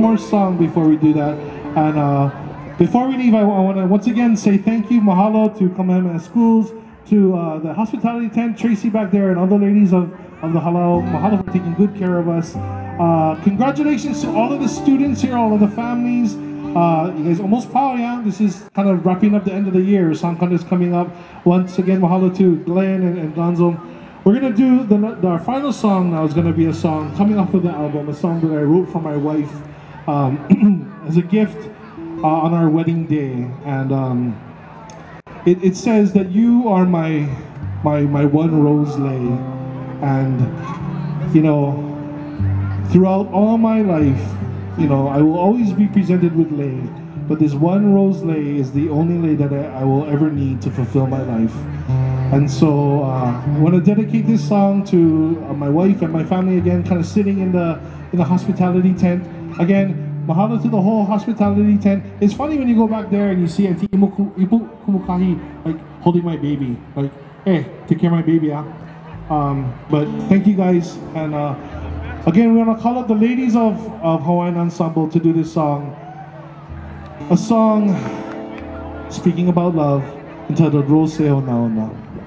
more song before we do that. And before we leave, I want to once again say thank you, mahalo to Kamehameha Schools, to the hospitality tent, Tracy back there, and all the ladies of the halal. Mahalo for taking good care of us. Congratulations to all of the students here, all of the families. You guys almost power, yeah? This is kind of wrapping up the end of the year. Sangkan is coming up. Once again, mahalo to Glenn and Gonzo. We're gonna do our final song now. Is gonna be a song coming off of the album, a song that I wrote for my wife as a gift on our wedding day. And it says that you are my one rose lay, and you know, throughout all my life, you know, I will always be presented with lei, but this one rose lei is the only lei that I will ever need to fulfill my life. And so I want to dedicate this song to my wife and my family again, kind of sitting in the hospitality tent. Again, mahalo to the whole hospitality tent. It's funny when you go back there and you see Auntie Ipu Kumukahi like holding my baby, like, hey, take care of my baby, yeah. But thank you guys, and again, we're gonna call up the ladies of Hawaiian Ensemble to do this song. A song speaking about love, entitled Rose Onaona. Yeah.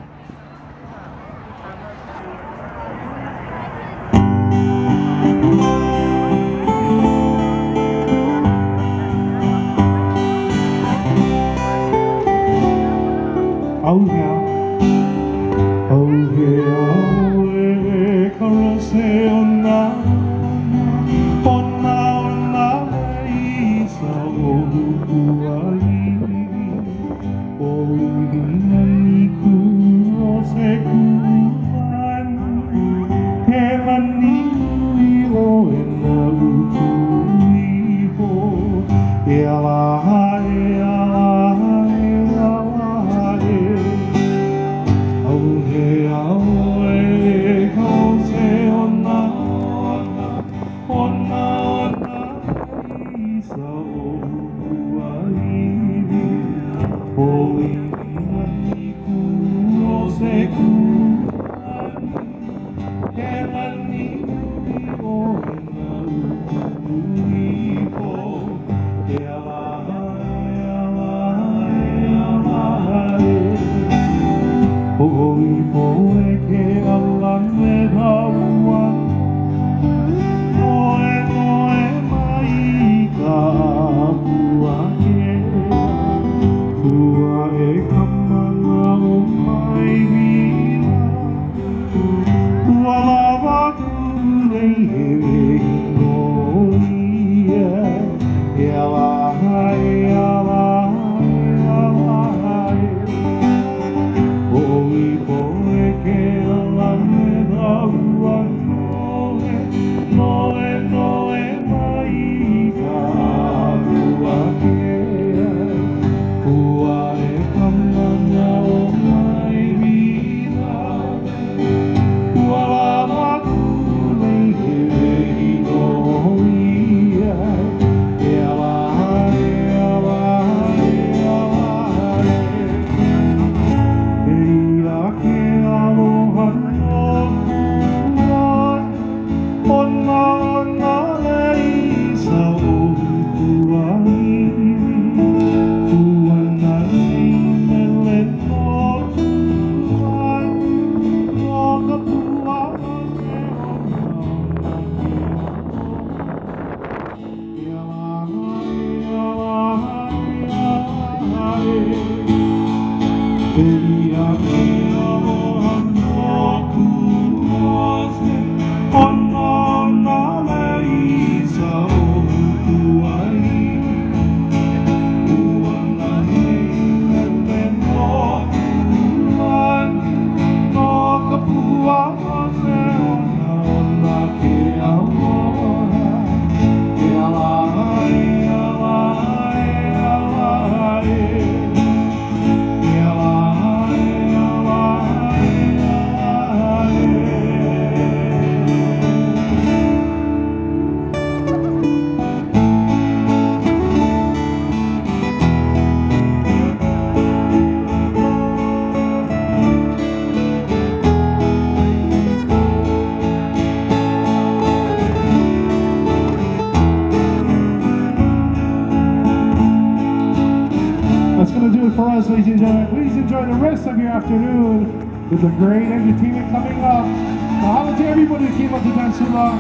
it for us, ladies and gentlemen. Please enjoy the rest of your afternoon with the great entertainment coming up. Mahalo to everybody who came up to dance Hula.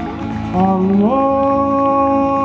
Aloha!